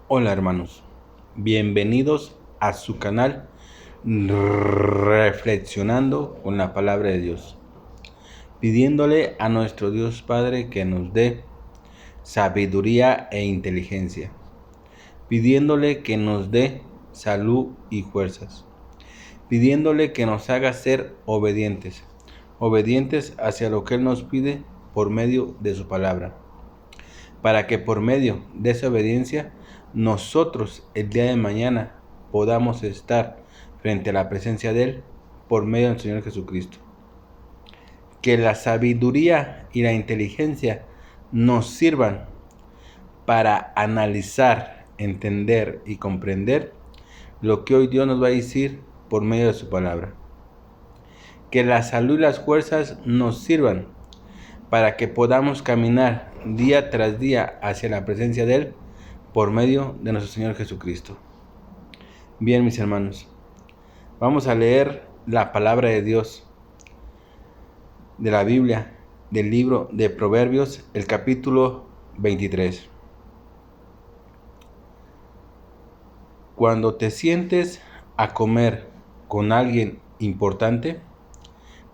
Hola hermanos, bienvenidos a su canal Reflexionando con la Palabra de Dios, pidiéndole a nuestro Dios Padre que nos dé sabiduría e inteligencia, pidiéndole que nos dé salud y fuerzas, pidiéndole que nos haga ser obedientes hacia lo que Él nos pide por medio de su palabra, para que por medio de esa obediencia nosotros el día de mañana podamos estar frente a la presencia de Él por medio del Señor Jesucristo. Que la sabiduría y la inteligencia nos sirvan para analizar, entender y comprender lo que hoy Dios nos va a decir por medio de su palabra. Que la salud y las fuerzas nos sirvan para que podamos caminar día tras día hacia la presencia de Él por medio de nuestro Señor Jesucristo. Bien, mis hermanos, vamos a leer la palabra de Dios de la Biblia, del libro de Proverbios, el capítulo 23. Cuando te sientes a comer con alguien importante,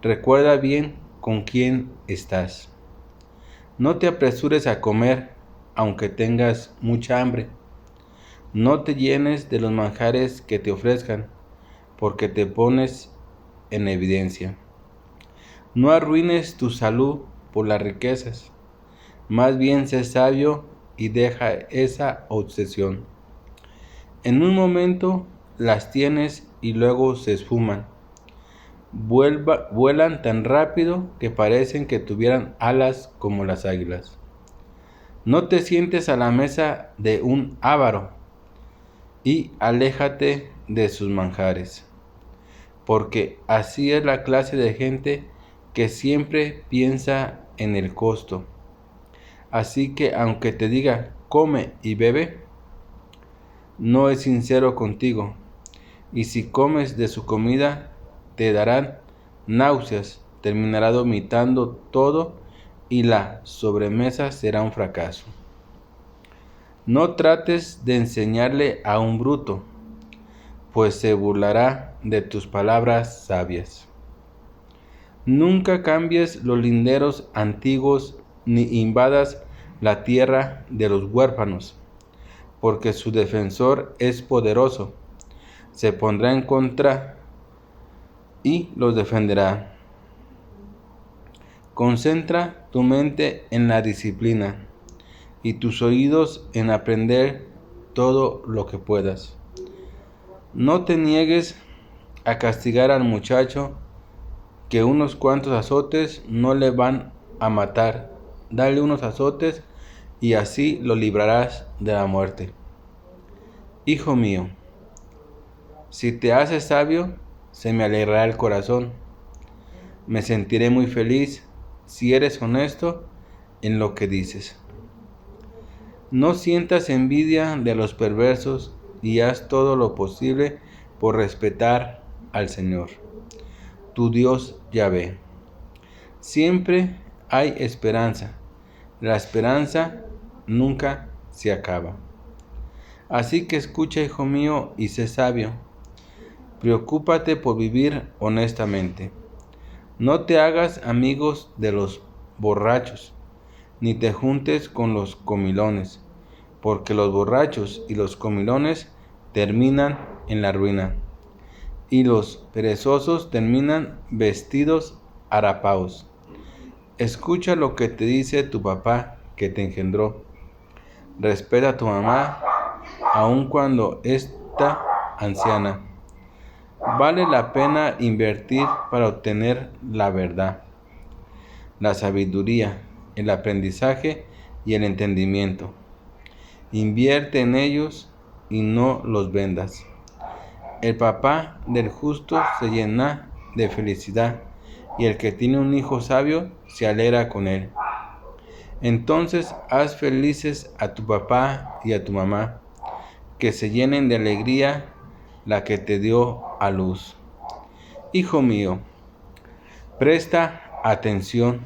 recuerda bien con quién estás. No te apresures a comer aunque tengas mucha hambre. No te llenes de los manjares que te ofrezcan, porque te pones en evidencia. No arruines tu salud por las riquezas. Más bien sé sabio y deja esa obsesión. En un momento las tienes y luego se esfuman. Vuelan tan rápido que parecen que tuvieran alas como las águilas. No te sientes a la mesa de un avaro y aléjate de sus manjares, porque así es la clase de gente que siempre piensa en el costo. Así que aunque te diga come y bebe, no es sincero contigo, y si comes de su comida te darán náuseas, terminará vomitando todo y la sobremesa será un fracaso. No trates de enseñarle a un bruto, pues se burlará de tus palabras sabias. Nunca cambies los linderos antiguos ni invadas la tierra de los huérfanos, porque su defensor es poderoso, se pondrá en contra y los defenderá. Concentra tu mente en la disciplina y tus oídos en aprender todo lo que puedas. No te niegues a castigar al muchacho, que unos cuantos azotes no le van a matar. Dale unos azotes y así lo librarás de la muerte. Hijo mío, si te haces sabio, se me alegrará el corazón. Me sentiré muy feliz si eres honesto en lo que dices. No sientas envidia de los perversos y haz todo lo posible por respetar al Señor, tu Dios Yahvé. Siempre hay esperanza. La esperanza nunca se acaba. Así que escucha, hijo mío, y sé sabio. Preocúpate por vivir honestamente. No te hagas amigos de los borrachos, ni te juntes con los comilones, porque los borrachos y los comilones terminan en la ruina, y los perezosos terminan vestidos harapaos. Escucha lo que te dice tu papá que te engendró. Respeta a tu mamá, aun cuando está anciana. Vale la pena invertir para obtener la verdad, la sabiduría, el aprendizaje y el entendimiento. Invierte en ellos y no los vendas. El papá del justo se llena de felicidad, y el que tiene un hijo sabio se alegra con él. Entonces haz felices a tu papá y a tu mamá, que se llenen de alegría la que te dio a luz. Hijo mío, presta atención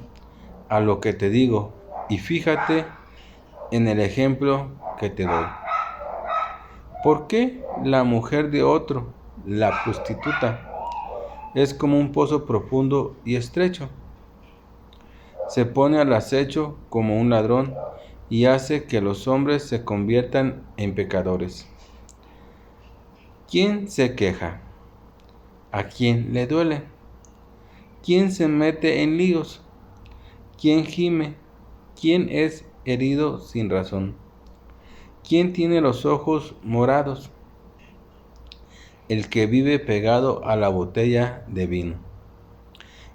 a lo que te digo y fíjate en el ejemplo que te doy. ¿Por qué la mujer de otro, la prostituta, es como un pozo profundo y estrecho? Se pone al acecho como un ladrón y hace que los hombres se conviertan en pecadores. ¿Quién se queja? ¿A quién le duele? ¿Quién se mete en líos? ¿Quién gime? ¿Quién es herido sin razón? ¿Quién tiene los ojos morados? El que vive pegado a la botella de vino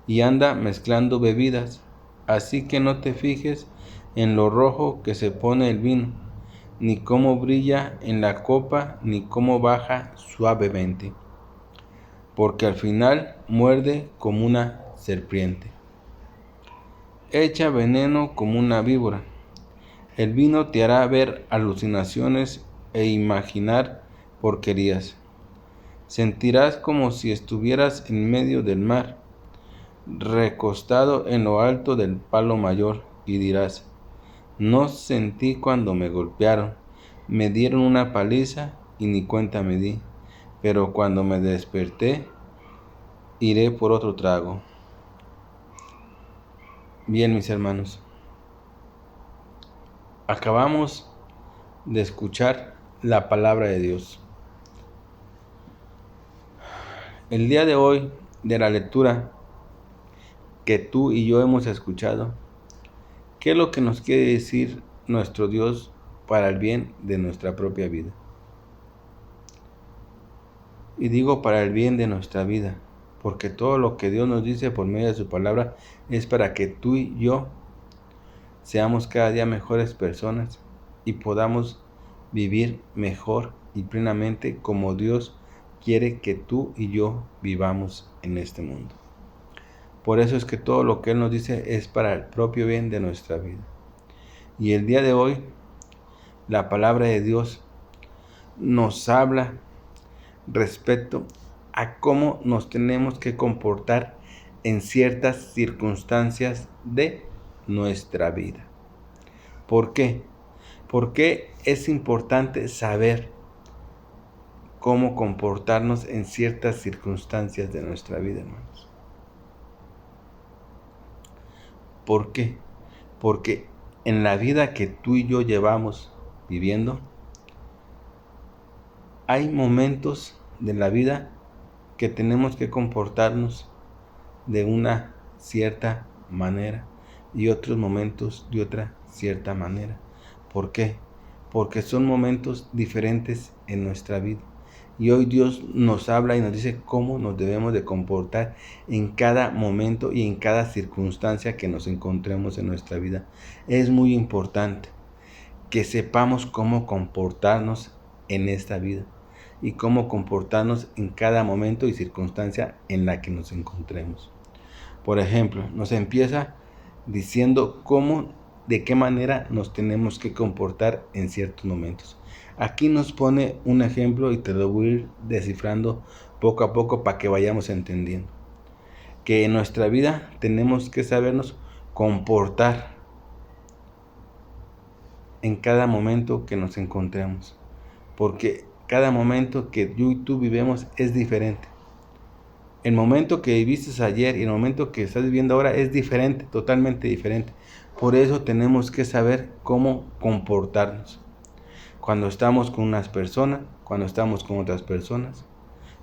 y anda mezclando bebidas. Así que no te fijes en lo rojo que se pone el vino, ni cómo brilla en la copa, ni cómo baja suavemente, porque al final muerde como una serpiente, echa veneno como una víbora. El vino te hará ver alucinaciones e imaginar porquerías. Sentirás como si estuvieras en medio del mar, recostado en lo alto del palo mayor, y dirás: no sentí cuando me golpearon, me dieron una paliza y ni cuenta me di, pero cuando me desperté, iré por otro trago. Bien, mis hermanos, acabamos de escuchar la palabra de Dios. El día de hoy, de la lectura que tú y yo hemos escuchado, ¿qué es lo que nos quiere decir nuestro Dios para el bien de nuestra propia vida? Y digo para el bien de nuestra vida, porque todo lo que Dios nos dice por medio de su palabra es para que tú y yo seamos cada día mejores personas y podamos vivir mejor y plenamente como Dios quiere que tú y yo vivamos en este mundo. Por eso es que todo lo que Él nos dice es para el propio bien de nuestra vida. Y el día de hoy, la palabra de Dios nos habla respecto a cómo nos tenemos que comportar en ciertas circunstancias de nuestra vida. ¿Por qué? Porque es importante saber cómo comportarnos en ciertas circunstancias de nuestra vida, hermanos. ¿Por qué? Porque en la vida que tú y yo llevamos viviendo, hay momentos de la vida que tenemos que comportarnos de una cierta manera y otros momentos de otra cierta manera. ¿Por qué? Porque son momentos diferentes en nuestra vida. Y hoy Dios nos habla y nos dice cómo nos debemos de comportar en cada momento y en cada circunstancia que nos encontremos en nuestra vida. Es muy importante que sepamos cómo comportarnos en esta vida y cómo comportarnos en cada momento y circunstancia en la que nos encontremos. Por ejemplo, nos empieza diciendo de qué manera nos tenemos que comportar en ciertos momentos. Aquí nos pone un ejemplo y te lo voy a ir descifrando poco a poco para que vayamos entendiendo. Que en nuestra vida tenemos que sabernos comportar en cada momento que nos encontremos. Porque cada momento que yo y tú vivimos es diferente. El momento que viviste ayer y el momento que estás viviendo ahora es diferente, totalmente diferente. Por eso tenemos que saber cómo comportarnos. Cuando estamos con unas personas, cuando estamos con otras personas,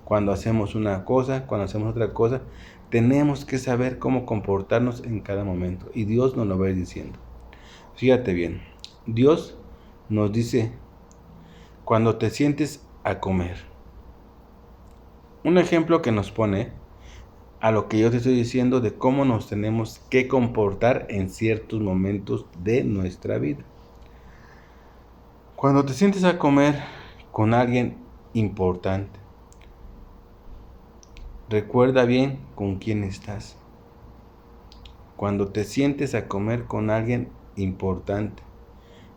cuando hacemos una cosa, cuando hacemos otra cosa, tenemos que saber cómo comportarnos en cada momento. Y Dios nos lo va a ir diciendo. Fíjate bien, Dios nos dice, cuando te sientes a comer. Un ejemplo que nos pone a lo que yo te estoy diciendo de cómo nos tenemos que comportar en ciertos momentos de nuestra vida. Cuando te sientes a comer con alguien importante, recuerda bien con quién estás. Cuando te sientes a comer con alguien importante,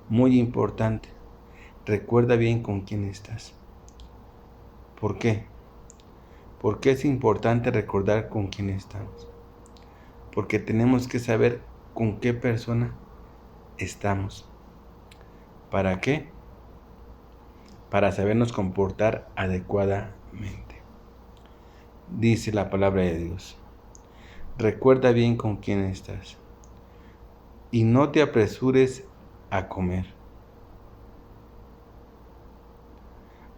muy importante, recuerda bien con quién estás. ¿Por qué? Porque es importante recordar con quién estamos. Porque tenemos que saber con qué persona estamos. ¿Para qué? para sabernos comportar adecuadamente. Dice la palabra de Dios: recuerda bien con quién estás y no te apresures a comer.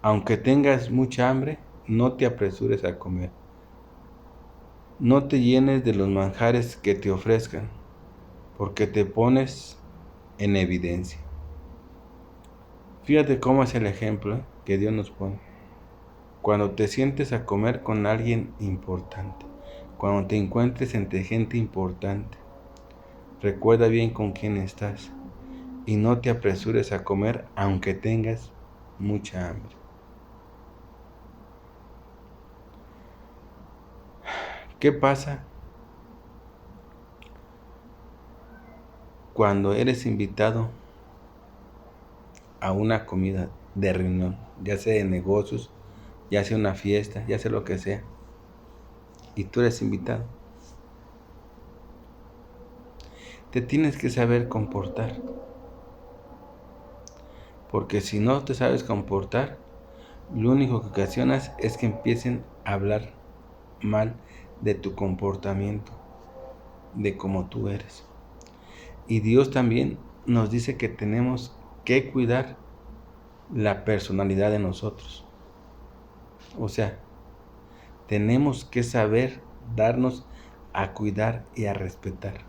Aunque tengas mucha hambre, no te apresures a comer. No te llenes de los manjares que te ofrezcan, porque te pones en evidencia. Fíjate cómo es el ejemplo que Dios nos pone. Cuando te sientes a comer con alguien importante, cuando te encuentres entre gente importante, recuerda bien con quién estás y no te apresures a comer aunque tengas mucha hambre. ¿Qué pasa cuando eres invitado a una comida de reunión, ya sea de negocios, ya sea una fiesta, ya sea lo que sea, y tú eres invitado? Te tienes que saber comportar, porque si no te sabes comportar, lo único que ocasionas es que empiecen a hablar mal de tu comportamiento, de cómo tú eres. Y Dios también nos dice que tenemos que cuidar la personalidad de nosotros. O sea, tenemos que saber darnos a cuidar y a respetar.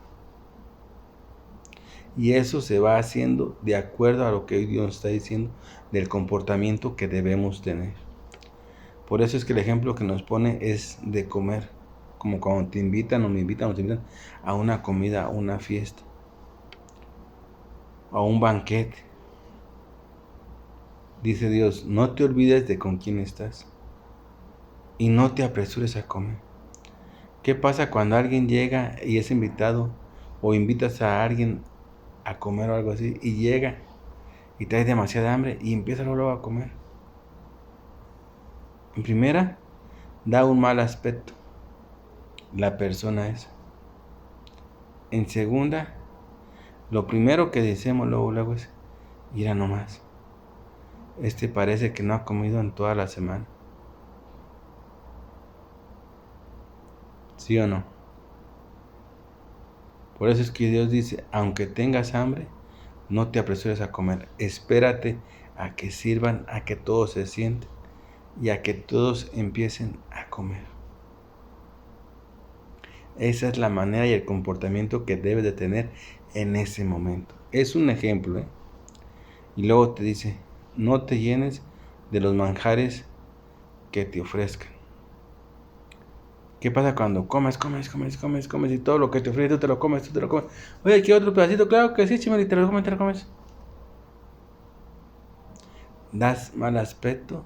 Y eso se va haciendo de acuerdo a lo que Dios nos está diciendo del comportamiento que debemos tener. Por eso es que el ejemplo que nos pone es de comer, como cuando te invitan o me invitan o te invitan a una comida, a una fiesta, a un banquete. Dice Dios: no te olvides de con quién estás y no te apresures a comer. ¿Qué pasa cuando alguien llega y es invitado o invitas a alguien a comer o algo así y llega y trae demasiada hambre y empieza luego a comer? En primera, da un mal aspecto la persona esa. En segunda, lo primero que decimos luego es: mira nomás, parece que no ha comido en toda la semana. ¿Sí o no? Por eso es que Dios dice: aunque tengas hambre, no te apresures a comer. Espérate a que sirvan, a que todos se sienten y a que todos empiecen a comer. Esa es la manera y el comportamiento que debes de tener en ese momento. Es un ejemplo, ¿eh? Y luego te dice: no te llenes de los manjares que te ofrezcan. ¿Qué pasa cuando comes y todo lo que te ofrece tú te lo comes? Oye, ¿qué otro pedacito? Claro que sí, chimel, te lo comes. Das mal aspecto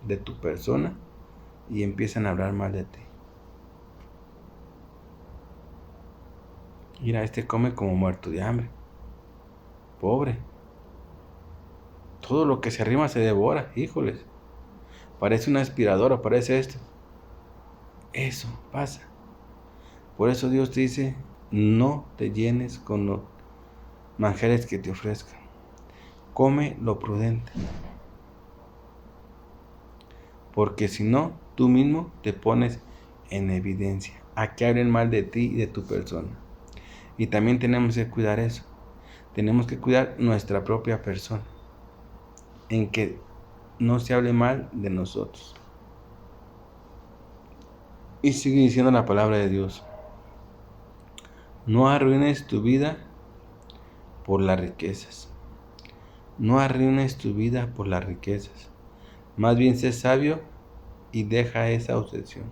de tu persona y empiezan a hablar mal de ti. Mira, come como muerto de hambre. Pobre. Todo lo que se arrima se devora, híjoles. Parece una aspiradora, parece esto. Eso pasa. Por eso Dios te dice: no te llenes con los manjares que te ofrezcan. Come lo prudente. Porque si no, tú mismo te pones en evidencia a que hablen mal de ti y de tu persona. Y también tenemos que cuidar eso. Tenemos que cuidar nuestra propia persona, en que no se hable mal de nosotros. Y sigue diciendo la palabra de Dios: no arruines tu vida por las riquezas. No arruines tu vida por las riquezas. Más bien sé sabio y deja esa obsesión.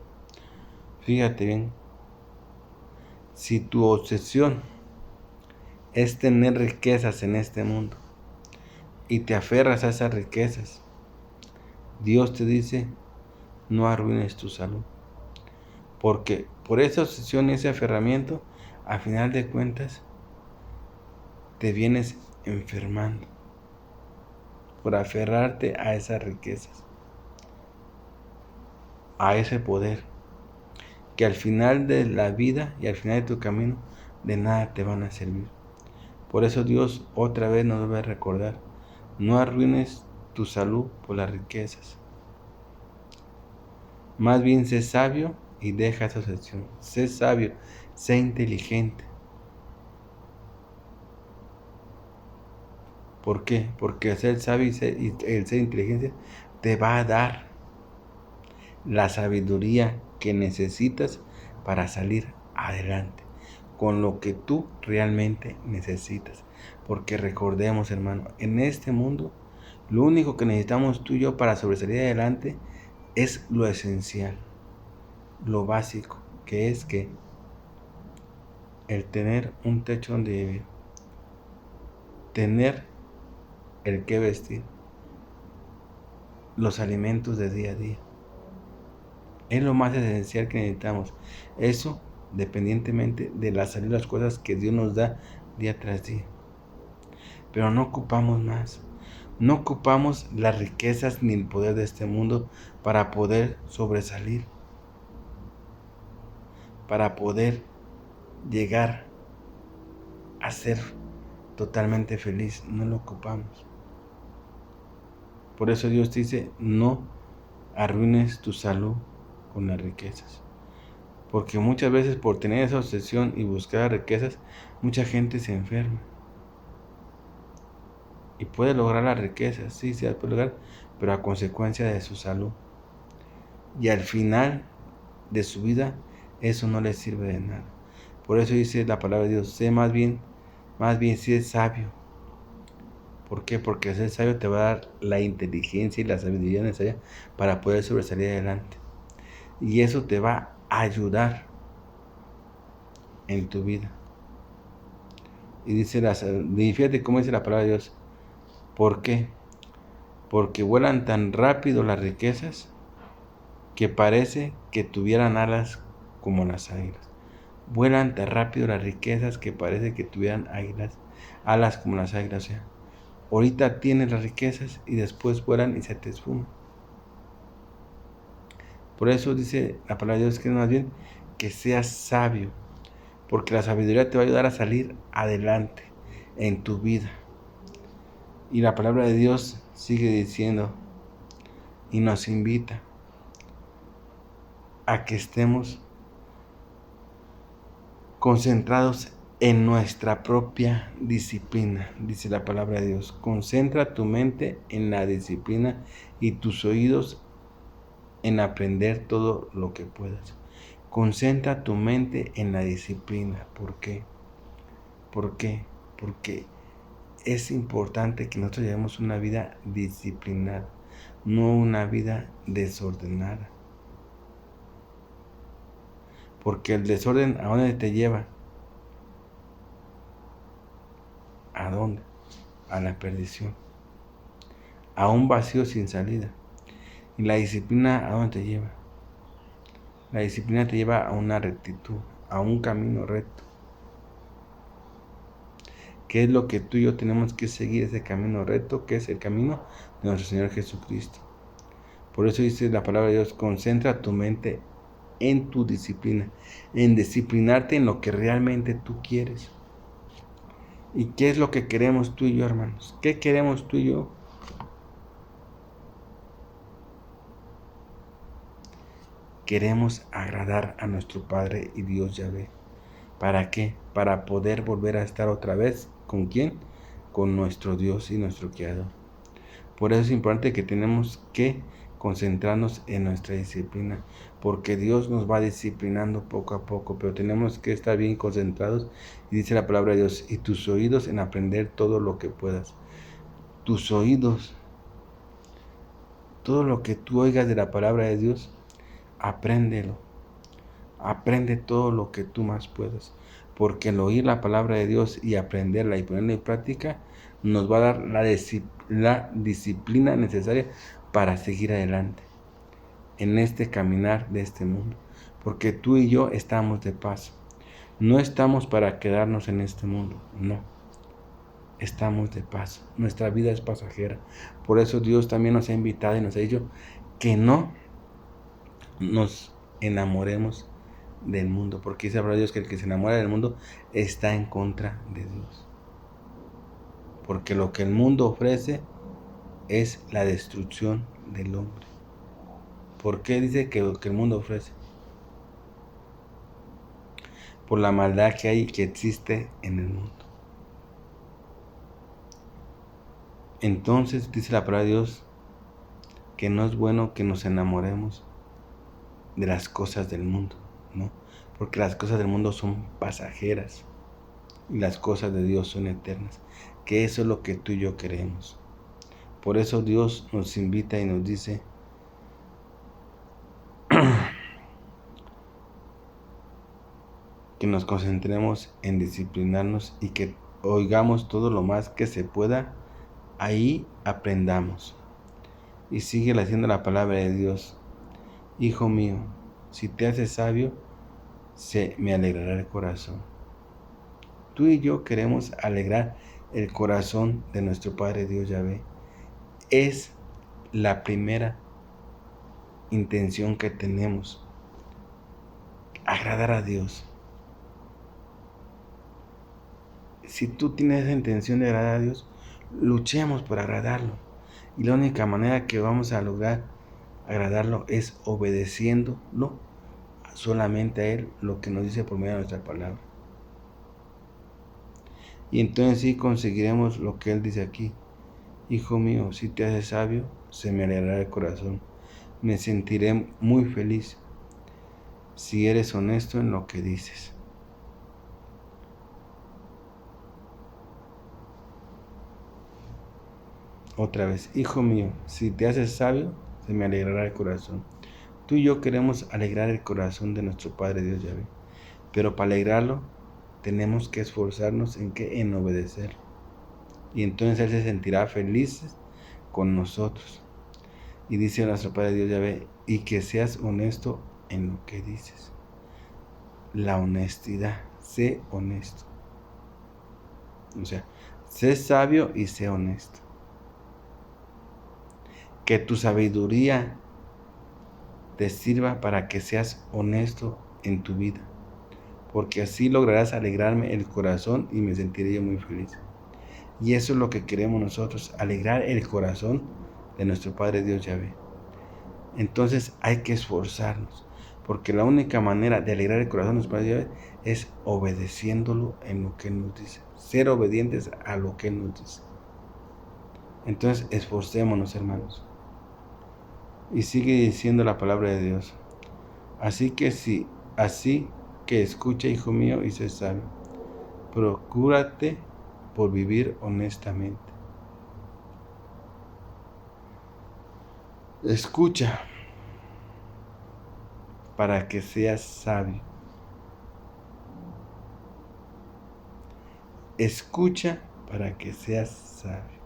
Fíjate bien, si tu obsesión es tener riquezas en este mundo y te aferras a esas riquezas, Dios te dice: no arruines tu salud. Porque por esa obsesión y ese aferramiento, a final de cuentas, te vienes enfermando por aferrarte a esas riquezas, a ese poder, que al final de la vida y al final de tu camino, de nada te van a servir. Por eso Dios otra vez nos debe recordar: no arruines tu salud por las riquezas. Más bien sé sabio y deja esa obsesión. Sé sabio, sé inteligente. ¿Por qué? Porque el ser sabio y el ser inteligente te va a dar la sabiduría que necesitas para salir adelante con lo que tú realmente necesitas. Porque recordemos, hermano, en este mundo lo único que necesitamos tú y yo para sobresalir adelante es lo esencial, lo básico, que es que el tener un techo donde vivir, tener el que vestir, los alimentos de día a día. Es lo más esencial que necesitamos. Eso dependientemente de la salud de las cosas que Dios nos da día tras día. Pero no ocupamos más. No ocupamos las riquezas ni el poder de este mundo para poder sobresalir, para poder llegar a ser totalmente feliz. No lo ocupamos. Por eso Dios dice, no arruines tu salud con las riquezas. Porque muchas veces por tener esa obsesión y buscar riquezas, mucha gente se enferma. Y puede lograr las riquezas, sí, se puede lograr, pero a consecuencia de su salud. Y al final de su vida, eso no le sirve de nada. Por eso dice la palabra de Dios, sé más bien si es sabio. ¿Por qué? Porque ser sabio te va a dar la inteligencia y la sabiduría necesaria para poder sobresalir adelante. Y eso te va a ayudar en tu vida. Y dice fíjate cómo dice la palabra de Dios. ¿Por qué? Porque vuelan tan rápido las riquezas que parece que tuvieran alas como las águilas. Vuelan tan rápido las riquezas que parece que tuvieran alas como las águilas. O sea, ahorita tienes las riquezas y después vuelan y se te esfuman. Por eso dice la palabra de Dios que es más bien que seas sabio, porque la sabiduría te va a ayudar a salir adelante en tu vida. Y la palabra de Dios sigue diciendo y nos invita a que estemos concentrados en nuestra propia disciplina, dice la palabra de Dios. Concentra tu mente en la disciplina y tus oídos en aprender todo lo que puedas. Concentra tu mente en la disciplina. ¿Por qué? ¿Por qué? Porque es importante que nosotros llevemos una vida disciplinada, no una vida desordenada. Porque el desorden, ¿a dónde te lleva? ¿A dónde? A la perdición, a un vacío sin salida. Y la disciplina, ¿a dónde te lleva? La disciplina te lleva a una rectitud, a un camino recto. ¿Qué es lo que tú y yo tenemos que seguir? Ese camino recto, que es el camino de nuestro Señor Jesucristo. Por eso dice la palabra de Dios, concentra tu mente en tu disciplina, en disciplinarte en lo que realmente tú quieres. ¿Y qué es lo que queremos tú y yo, hermanos? ¿Qué queremos tú y yo? Queremos agradar a nuestro Padre y Dios Yahvé. ¿Para qué? Para poder volver a estar otra vez. ¿Con quién? Con nuestro Dios y nuestro Creador. Por eso es importante que tenemos que concentrarnos en nuestra disciplina, porque Dios nos va disciplinando poco a poco, pero tenemos que estar bien concentrados. Y dice la palabra de Dios, y tus oídos en aprender todo lo que puedas. Tus oídos, todo lo que tú oigas de la palabra de Dios, apréndelo. Aprende todo lo que tú más puedas, porque el oír la palabra de Dios y aprenderla y ponerla en práctica nos va a dar la disciplina necesaria para seguir adelante en este caminar de este mundo, porque tú y yo estamos de paso. No estamos para quedarnos en este mundo, no. Estamos de paso. Nuestra vida es pasajera. Por eso Dios también nos ha invitado y nos ha dicho que no nos enamoremos del mundo, porque dice la palabra de Dios que el que se enamora del mundo está en contra de Dios. Porque lo que el mundo ofrece es la destrucción del hombre. ¿Por qué dice que el mundo ofrece? Por la maldad que existe en el mundo. Entonces dice la palabra de Dios que no es bueno que nos enamoremos de las cosas del mundo, ¿no? Porque las cosas del mundo son pasajeras y las cosas de Dios son eternas. Que eso es lo que tú y yo queremos. Por eso Dios nos invita y nos dice que nos concentremos en disciplinarnos y que oigamos todo lo más que se pueda, ahí aprendamos. Y sigue haciendo la palabra de Dios. Hijo mío, si te haces sabio, se me alegrará el corazón. Tú y yo queremos alegrar el corazón de nuestro Padre Dios Yahvé. Es la primera intención que tenemos, agradar a Dios. Si tú tienes esa intención de agradar a Dios, luchemos por agradarlo. Y la única manera que vamos a lograr agradarlo es obedeciéndolo solamente a Él, lo que nos dice por medio de nuestra palabra. Y entonces sí conseguiremos lo que Él dice aquí. Hijo mío, si te haces sabio, se me alegrará el corazón. Me sentiré muy feliz si eres honesto en lo que dices. Otra vez, hijo mío, si te haces sabio, se me alegrará el corazón. Tú y yo queremos alegrar el corazón de nuestro Padre Dios Yahvé. Pero para alegrarlo, tenemos que esforzarnos en obedecer. Y entonces Él se sentirá feliz con nosotros. Y dice nuestro Padre Dios Yahvé, y que seas honesto en lo que dices. La honestidad, sé honesto. O sea, sé sabio y sé honesto. Que tu sabiduría te sirva para que seas honesto en tu vida, porque así lograrás alegrarme el corazón y me sentiré yo muy feliz. Y eso es lo que queremos nosotros, alegrar el corazón de nuestro Padre Dios Yahvé. Entonces hay que esforzarnos, porque la única manera de alegrar el corazón de nuestro Padre Dios Yahvé es obedeciéndolo en lo que Él nos dice, ser obedientes a lo que Él nos dice. Entonces esforcémonos, hermanos. Y sigue diciendo la palabra de Dios. Así que escucha, hijo mío, y sé sabio. Procúrate por vivir honestamente. Escucha para que seas sabio. Escucha para que seas sabio.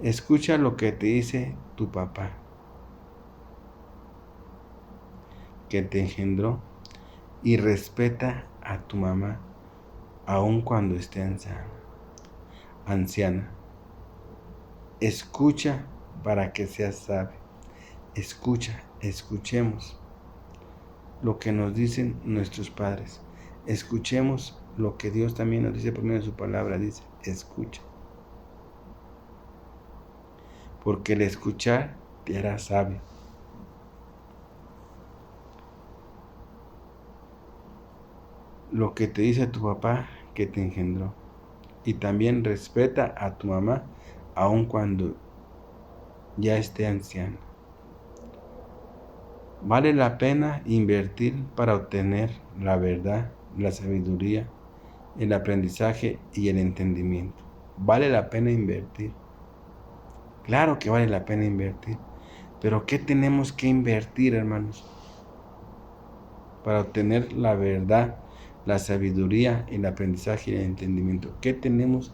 Escucha lo que te dice tu papá, que te engendró, y respeta a tu mamá, aun cuando esté anciana. Escucha para que seas sabio. Escuchemos lo que nos dicen nuestros padres. Escuchemos lo que Dios también nos dice por medio de su palabra. Dice, escucha. Porque el escuchar te hará sabio. Lo que te dice tu papá que te engendró. Y también respeta a tu mamá aun cuando ya esté anciana. Vale la pena invertir para obtener la verdad, la sabiduría, el aprendizaje y el entendimiento. Vale la pena invertir. Claro que vale la pena invertir. Pero ¿qué tenemos que invertir, hermanos? Para obtener la verdad, la sabiduría, el aprendizaje y el entendimiento. ¿Qué tenemos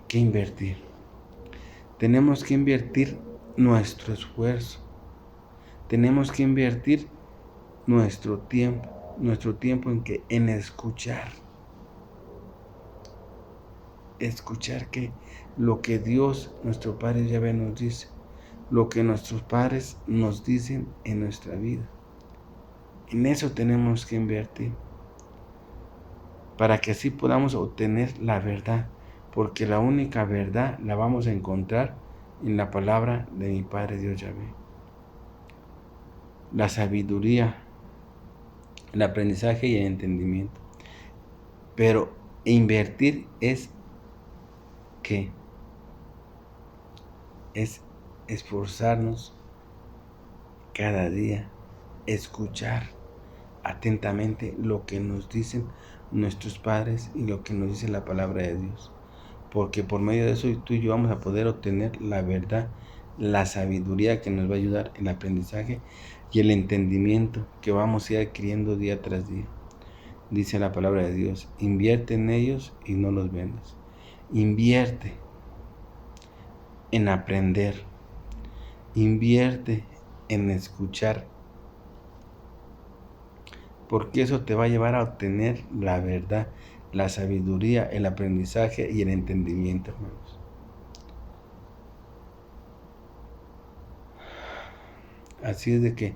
que invertir? Tenemos que invertir nuestro esfuerzo. Tenemos que invertir nuestro tiempo en escuchar. Escuchar que lo que Dios, nuestro Padre Yahvé, nos dice, lo que nuestros padres nos dicen en nuestra vida. En eso tenemos que invertir, para que así podamos obtener la verdad, porque la única verdad la vamos a encontrar en la palabra de mi Padre Dios Yahvé. La sabiduría, el aprendizaje y el entendimiento. Pero invertir es ¿qué? Es esforzarnos cada día, escuchar atentamente lo que nos dicen nuestros padres y lo que nos dice la palabra de Dios. Porque por medio de eso tú y yo vamos a poder obtener la verdad, la sabiduría que nos va a ayudar, el aprendizaje y el entendimiento que vamos a ir adquiriendo día tras día. Dice la palabra de Dios, invierte en ellos y no los vendas. Invierte en aprender. Invierte en escuchar. Porque eso te va a llevar a obtener la verdad, la sabiduría, el aprendizaje y el entendimiento, hermanos. Así es de que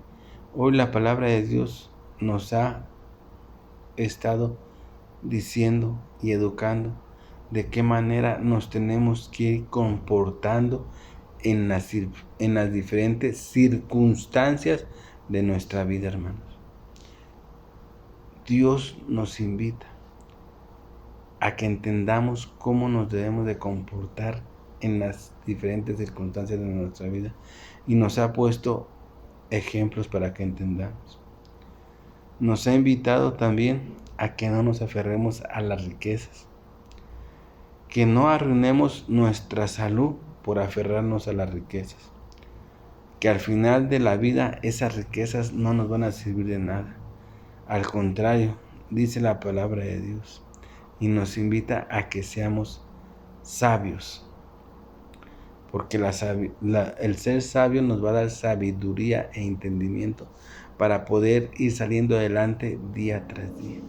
hoy la palabra de Dios nos ha estado diciendo y educando de qué manera nos tenemos que ir comportando en las diferentes circunstancias de nuestra vida, hermanos. Dios nos invita a que entendamos cómo nos debemos de comportar en las diferentes circunstancias de nuestra vida y nos ha puesto ejemplos para que entendamos. Nos ha invitado también a que no nos aferremos a las riquezas, que no arruinemos nuestra salud por aferrarnos a las riquezas, que al final de la vida esas riquezas no nos van a servir de nada. Al contrario, dice la palabra de Dios y nos invita a que seamos sabios, porque el ser sabio nos va a dar sabiduría e entendimiento para poder ir saliendo adelante día tras día.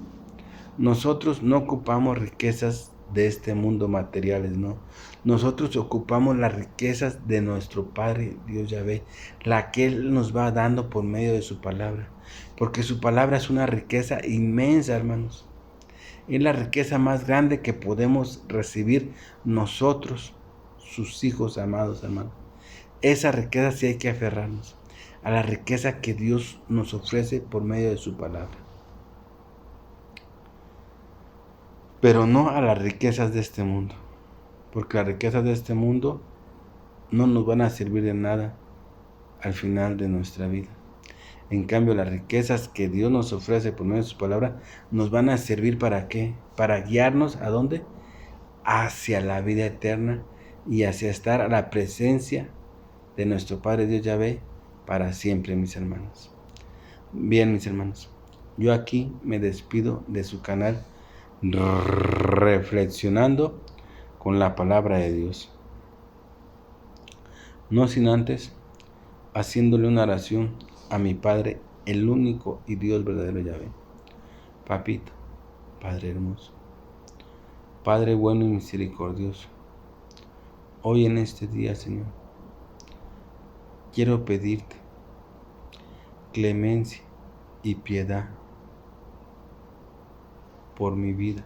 Nosotros no ocupamos riquezas de este mundo materiales, no. Nosotros ocupamos las riquezas de nuestro Padre Dios Yahvé, la que Él nos va dando por medio de su palabra, porque su palabra es una riqueza inmensa, hermanos. Es la riqueza más grande que podemos recibir nosotros, sus hijos amados, hermanos. Esa riqueza sí hay que aferrarnos a la riqueza que Dios nos ofrece por medio de su palabra. Pero no a las riquezas de este mundo, porque las riquezas de este mundo no nos van a servir de nada al final de nuestra vida. En cambio, las riquezas que Dios nos ofrece por medio de su palabra nos van a servir ¿para qué? Para guiarnos ¿a dónde? Hacia la vida eterna y hacia estar a la presencia de nuestro Padre Dios Yahvé para siempre, mis hermanos. Bien, mis hermanos, yo aquí me despido de su canal Reflexionando con la palabra de Dios. No sin antes haciéndole una oración a mi Padre, el único y Dios verdadero Yahvé. Papito, Padre hermoso, Padre bueno y misericordioso, hoy en este día, Señor, quiero pedirte clemencia y piedad por mi vida,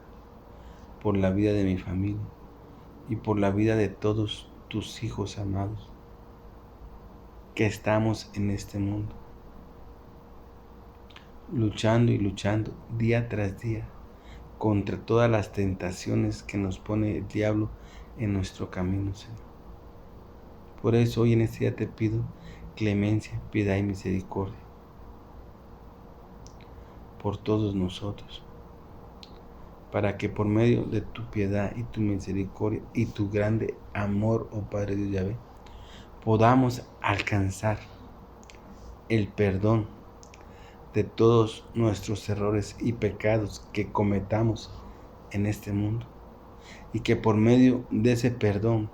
por la vida de mi familia y por la vida de todos tus hijos amados que estamos en este mundo, luchando y luchando día tras día contra todas las tentaciones que nos pone el diablo en nuestro camino, Señor. Por eso hoy en este día te pido clemencia, piedad y misericordia por todos nosotros, para que por medio de tu piedad y tu misericordia y tu grande amor, oh Padre Dios Yahvé, podamos alcanzar el perdón de todos nuestros errores y pecados que cometamos en este mundo, y que por medio de ese perdón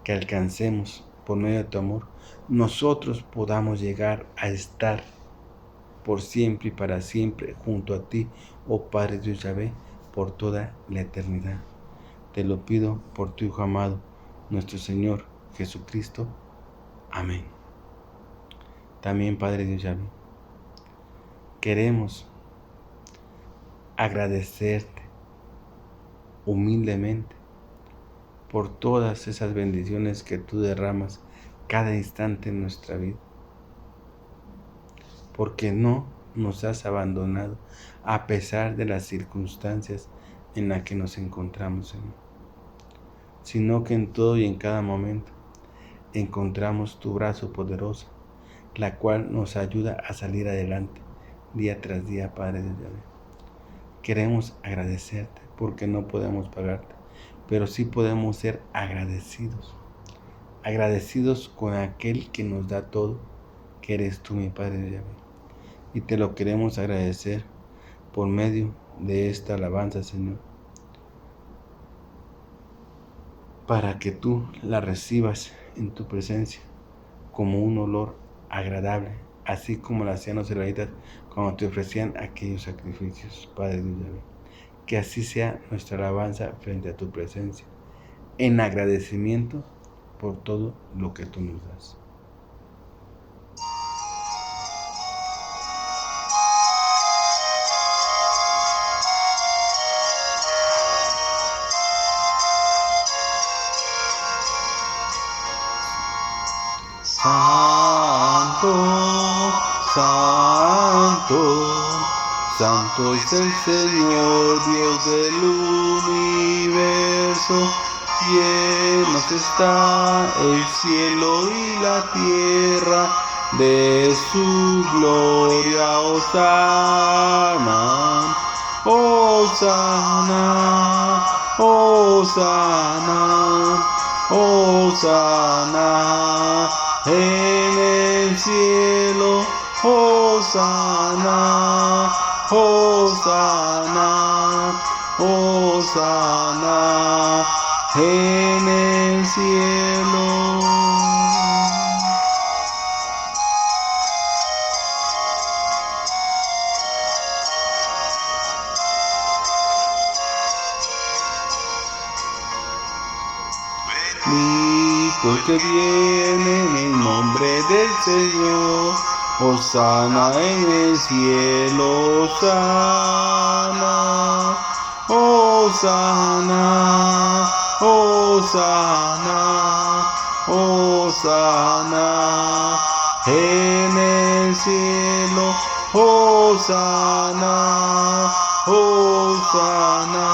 que alcancemos por medio de tu amor, nosotros podamos llegar a estar por siempre y para siempre junto a ti, oh Padre Dios Yahvé, por toda la eternidad. Te lo pido por tu Hijo amado, nuestro Señor Jesucristo. Amén. También, Padre Dios Yahvé, queremos agradecerte humildemente por todas esas bendiciones que tú derramas cada instante en nuestra vida. Porque no nos has abandonado a pesar de las circunstancias en las que nos encontramos, Señor, sino que en todo y en cada momento encontramos tu brazo poderoso, la cual nos ayuda a salir adelante día tras día, Padre de Dios. Queremos agradecerte porque no podemos pagarte, pero sí podemos ser agradecidos con aquel que nos da todo, que eres tú, mi Padre de Dios. Y te lo queremos agradecer por medio de esta alabanza, Señor, para que tú la recibas en tu presencia como un olor agradable, así como lo hacían los israelitas cuando te ofrecían aquellos sacrificios, Padre de Dios. Que así sea nuestra alabanza frente a tu presencia, en agradecimiento por todo lo que tú nos das. Santo, santo, santo es el Señor, Dios del universo. Llenos está el cielo y la tierra de su gloria. Hosana, Hosana, Hosana, Hosana en el cielo. Hosana, Hosana, Hosana en el cielo. Bendito el que viene en el nombre del Señor. Hosana en el cielo. Hosana, Hosana, Hosana, Hosana en el cielo. Hosana, Hosana,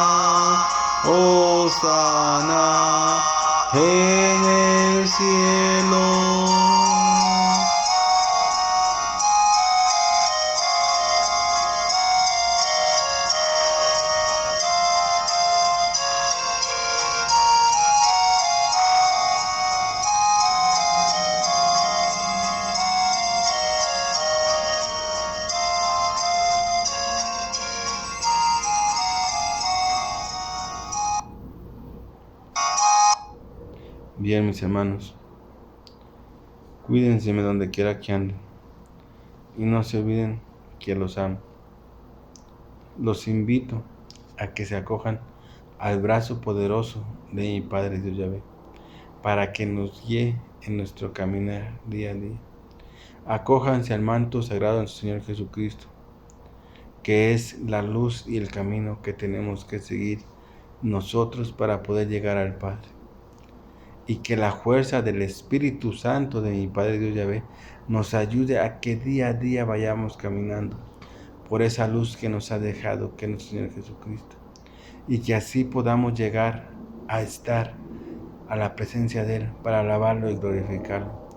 Hosana en el cielo. Bien, mis hermanos, cuídense donde quiera que anden y no se olviden que los amo. Los invito a que se acojan al brazo poderoso de mi Padre Dios Yahvé, para que nos guíe en nuestro caminar día a día. Acójanse al manto sagrado del Señor Jesucristo, que es la luz y el camino que tenemos que seguir nosotros para poder llegar al Padre. Y que la fuerza del Espíritu Santo de mi Padre Dios Yahvé nos ayude a que día a día vayamos caminando por esa luz que nos ha dejado, que es nuestro Señor Jesucristo. Y que así podamos llegar a estar a la presencia de Él para alabarlo y glorificarlo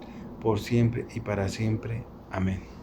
por siempre y para siempre. Amén.